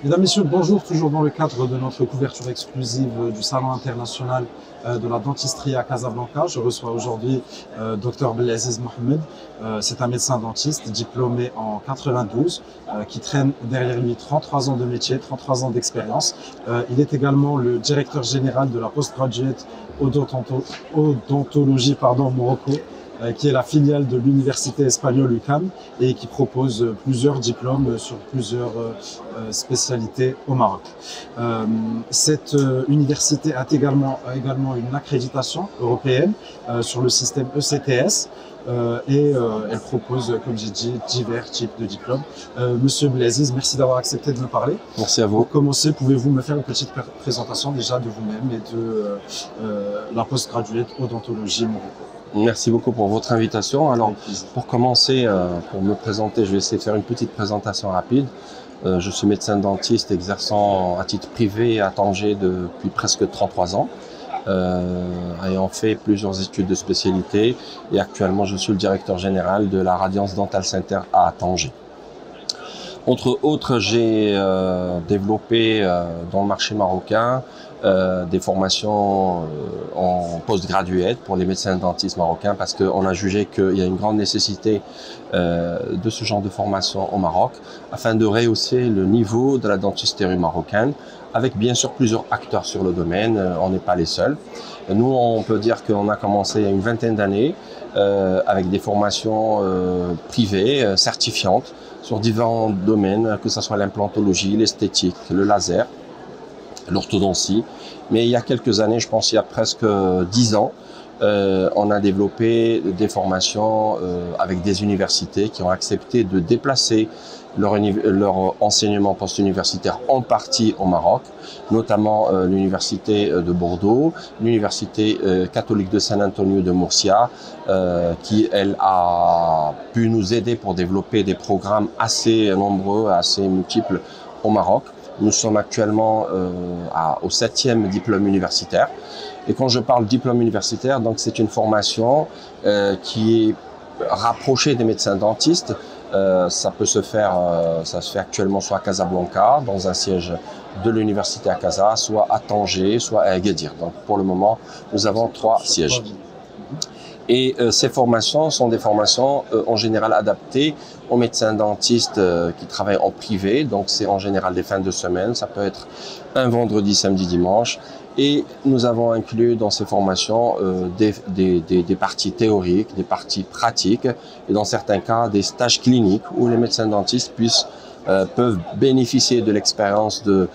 Mesdames, Messieurs, bonjour. Toujours dans le cadre de notre couverture exclusive du Salon international de la dentisterie à Casablanca, je reçois aujourd'hui Dr Abdelaziz Mohamed. C'est un médecin dentiste diplômé en 92 qui traîne derrière lui 33 ans de métier, 33 ans d'expérience. Il est également le directeur général de la Postgraduate Odontologie Morocco, qui est la filiale de l'université espagnole UCAM et qui propose plusieurs diplômes sur plusieurs spécialités au Maroc. Cette université a également une accréditation européenne sur le système ECTS et elle propose, comme j'ai dit, divers types de diplômes. Monsieur Abdelaziz, merci d'avoir accepté de me parler. Merci à vous. Pour commencer, pouvez-vous me faire une petite présentation déjà de vous-même et de la Postgraduate Odontologie Morocco? Merci beaucoup pour votre invitation. Alors, pour commencer, pour me présenter, je vais essayer de faire une petite présentation rapide. Je suis médecin dentiste exerçant à titre privé à Tanger depuis presque 33 ans, ayant fait plusieurs études de spécialité et actuellement je suis le directeur général de la Radiance Dental Center à Tanger. Entre autres, j'ai développé dans le marché marocain des formations en postgraduate pour les médecins dentistes marocains parce qu'on a jugé qu'il y a une grande nécessité de ce genre de formation au Maroc afin de rehausser le niveau de la dentisterie marocaine avec bien sûr plusieurs acteurs sur le domaine, on n'est pas les seuls. Nous, on peut dire qu'on a commencé il y a une vingtaine d'années avec des formations privées, certifiantes, sur différents domaines, que ce soit l'implantologie, l'esthétique, le laser, l'orthodontie. Mais il y a quelques années, je pense il y a presque 10 ans, on a développé des formations avec des universités qui ont accepté de déplacer leur enseignement post-universitaire en partie au Maroc, notamment l'université de Bordeaux, l'université catholique de San Antonio de Murcia, qui elle a pu nous aider pour développer des programmes assez nombreux, assez multiples au Maroc. Nous sommes actuellement au 7e diplôme universitaire. Et quand je parle diplôme universitaire, donc c'est une formation qui est rapprochée des médecins dentistes. Ça se fait actuellement soit à Casablanca, dans un siège de l'université à Casa, soit à Tanger, soit à Agadir. Donc pour le moment, nous avons 3 sièges. Et ces formations sont des formations en général adaptées aux médecins dentistes qui travaillent en privé. Donc c'est en général des fins de semaine, ça peut être un vendredi, samedi, dimanche. Et nous avons inclus dans ces formations des parties théoriques, des parties pratiques et dans certains cas des stages cliniques où les médecins dentistes peuvent bénéficier de l'expérience de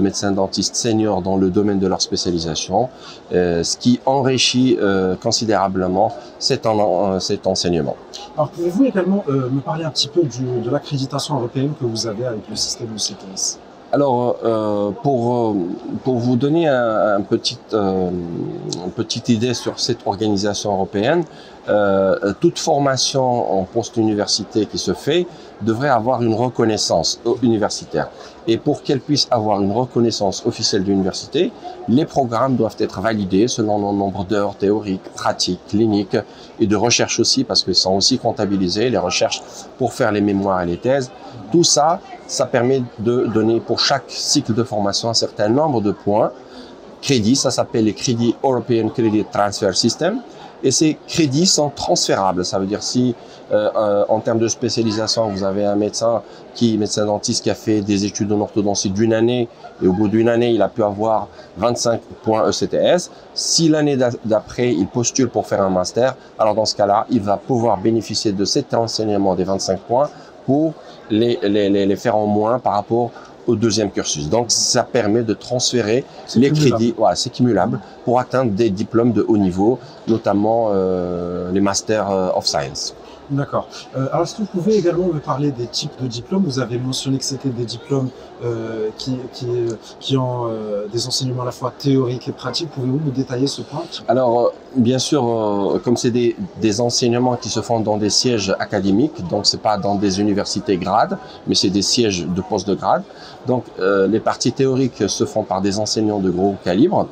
médecins dentistes seniors dans le domaine de leur spécialisation, ce qui enrichit considérablement cet enseignement. Alors pouvez-vous également me parler un petit peu de l'accréditation européenne que vous avez avec le système ECTS? Alors, pour vous donner une petite idée sur cette organisation européenne, toute formation en post-université qui se fait devrait avoir une reconnaissance universitaire. Et pour qu'elle puisse avoir une reconnaissance officielle d'université, les programmes doivent être validés selon le nombre d'heures théoriques, pratiques, cliniques et de recherche aussi, parce qu'ils sont aussi comptabilisés, les recherches pour faire les mémoires et les thèses. Tout ça, ça permet de donner pour chaque cycle de formation un certain nombre de points, crédits, ça s'appelle les crédits European Credit Transfer System. Et ces crédits sont transférables. Ça veut dire si en termes de spécialisation, vous avez un médecin dentiste qui a fait des études en orthodontie d'une année et au bout d'une année, il a pu avoir 25 points ECTS. Si l'année d'après, il postule pour faire un master, alors dans ce cas-là, il va pouvoir bénéficier de cet enseignement des 25 points pour les faire en moins par rapport au deuxième cursus. Donc, ça permet de transférer les crédits, voilà, c'est cumulable, pour atteindre des diplômes de haut niveau, notamment les Masters of Science. D'accord. Alors, est-ce que vous pouvez également me parler des types de diplômes? Vous avez mentionné que c'était des diplômes qui ont des enseignements à la fois théoriques et pratiques. Pouvez-vous me détailler ce point? Alors, bien sûr, comme c'est des enseignements qui se font dans des sièges académiques, donc c'est pas dans des universités grades, mais c'est des sièges de poste de grade. Donc, les parties théoriques se font par des enseignants de gros calibre.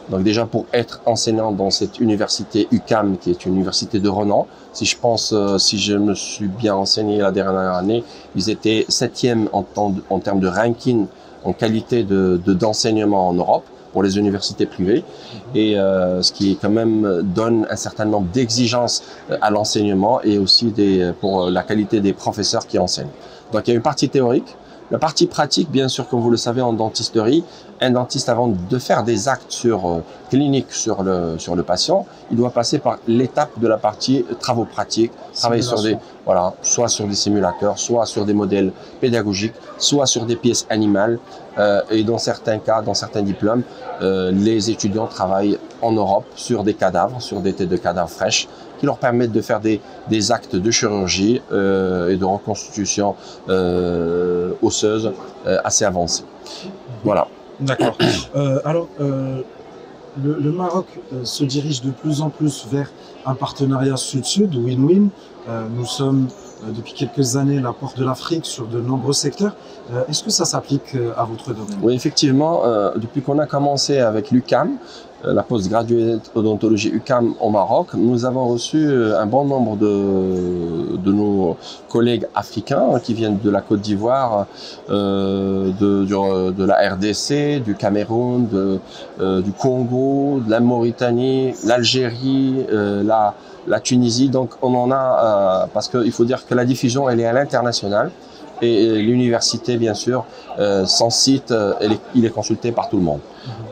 Donc déjà pour être enseignant dans cette université UQAM, qui est une université de renom, si je me suis bien renseigné la dernière année, ils étaient 7e en termes de ranking en qualité d'enseignement en Europe pour les universités privées, et ce qui quand même donne un certain nombre d'exigences à l'enseignement et aussi pour la qualité des professeurs qui enseignent. Donc il y a une partie théorique. La partie pratique, bien sûr, comme vous le savez, en dentisterie, un dentiste, avant de faire des actes cliniques sur le patient, il doit passer par l'étape de la partie travaux pratiques, travailler sur soit sur des simulateurs, soit sur des modèles pédagogiques, soit sur des pièces animales. Et dans certains cas, dans certains diplômes, les étudiants travaillent en Europe sur des cadavres, sur des têtes de cadavres fraîches, qui leur permettent de faire des actes de chirurgie et de reconstitution osseuse assez avancés. Voilà. D'accord. Alors, le Maroc se dirige de plus en plus vers un partenariat sud-sud, win-win. Nous sommes depuis quelques années la porte de l'Afrique sur de nombreux secteurs. Est-ce que ça s'applique à votre domaine? Oui, effectivement, depuis qu'on a commencé avec l'UQAM, la postgraduate odontologie UQAM au Maroc, nous avons reçu un bon nombre de nos collègues africains qui viennent de la Côte d'Ivoire, de la RDC, du Cameroun, du Congo, de la Mauritanie, l'Algérie, la Tunisie. Donc on en a, parce qu'il faut dire que la diffusion elle est à l'international. Et l'université, bien sûr, son site, il est consulté par tout le monde.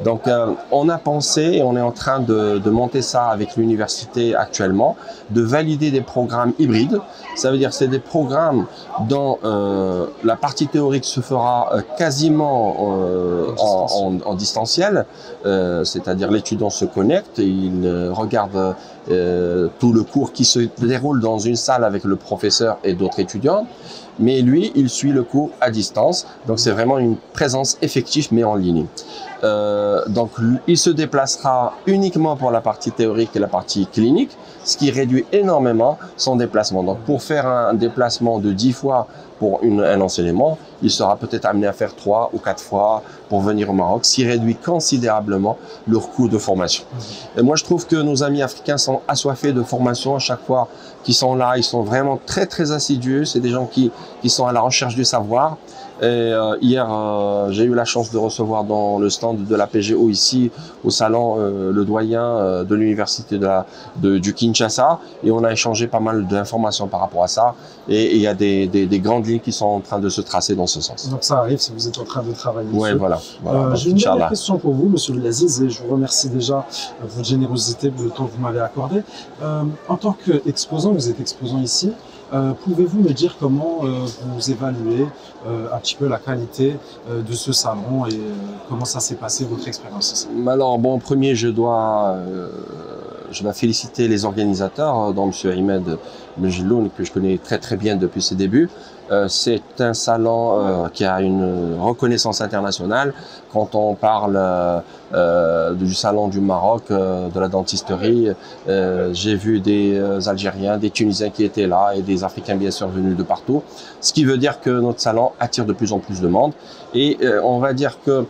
Donc, on a pensé, et on est en train de monter ça avec l'université actuellement, de valider des programmes hybrides. Ça veut dire que c'est des programmes dont la partie théorique se fera quasiment en distanciel, c'est-à-dire l'étudiant se connecte, il regarde tout le cours qui se déroule dans une salle avec le professeur et d'autres étudiants. Mais lui, il suit le cours à distance. Donc, c'est vraiment une présence effective, mais en ligne. Donc, il se déplacera uniquement pour la partie théorique et la partie clinique, ce qui réduit énormément son déplacement. Donc, pour faire un déplacement de 10 fois pour un enseignement, il sera peut-être amené à faire 3 ou 4 fois pour venir au Maroc, ce qui réduit considérablement leur coût de formation. Et moi, je trouve que nos amis africains sont assoiffés de formation à chaque fois qu'ils sont là. Ils sont vraiment très, très assidus. C'est des gens qui sont à la recherche du savoir. Et hier, j'ai eu la chance de recevoir dans le stand de la PGO ici au salon le doyen de l'université du Kinshasa, et on a échangé pas mal d'informations par rapport à ça, et il y a des grandes lignes qui sont en train de se tracer dans ce sens. Donc ça arrive si vous êtes en train de travailler dessus. Ouais, voilà. J'ai une dernière question pour vous, Monsieur Abdelaziz, et je vous remercie déjà de votre générosité, pour le temps que vous m'avez accordé. En tant qu'exposant, vous êtes exposant ici. Pouvez-vous me dire comment vous évaluez un petit peu la qualité de ce salon et comment ça s'est passé, votre expérience ici? Alors, bon, en premier, je dois féliciter les organisateurs, dont M. Ahmed Mejloun, que je connais très très bien depuis ses débuts. C'est un salon qui a une reconnaissance internationale. Quand on parle du salon du Maroc, de la dentisterie, j'ai vu des Algériens, des Tunisiens qui étaient là et des Africains bien sûr venus de partout. Ce qui veut dire que notre salon attire de plus en plus de monde. Et on va dire que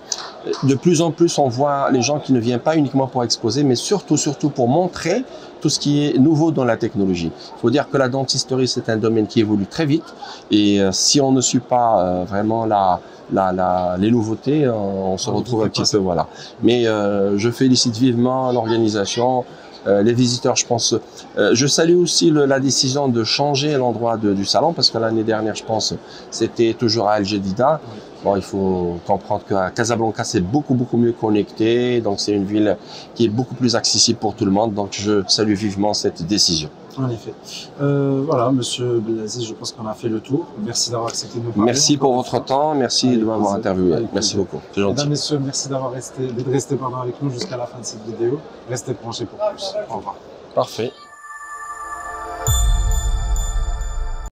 de plus en plus on voit les gens qui ne viennent pas uniquement pour exposer, mais surtout pour montrer tout ce qui est nouveau dans la technologie. Il faut dire que la dentisterie, c'est un domaine qui évolue très vite, et si on ne suit pas vraiment les nouveautés, on se retrouve un petit peu, voilà. Mais je félicite vivement l'organisation, les visiteurs, je pense. Je salue aussi la décision de changer l'endroit du salon, parce que l'année dernière, je pense, c'était toujours à Al Jadida. Bon, il faut comprendre qu'à Casablanca, c'est beaucoup mieux connecté, donc c'est une ville qui est beaucoup plus accessible pour tout le monde, donc je salue vivement cette décision. En effet. Voilà, Monsieur Abdelaziz, je pense qu'on a fait le tour. Merci d'avoir accepté de nous parler. Merci pour votre temps, merci de m'avoir interviewé. Merci beaucoup, c'est gentil. Mesdames, Messieurs, merci d'être resté avec nous jusqu'à la fin de cette vidéo. Restez branchés pour plus. Au revoir. Parfait.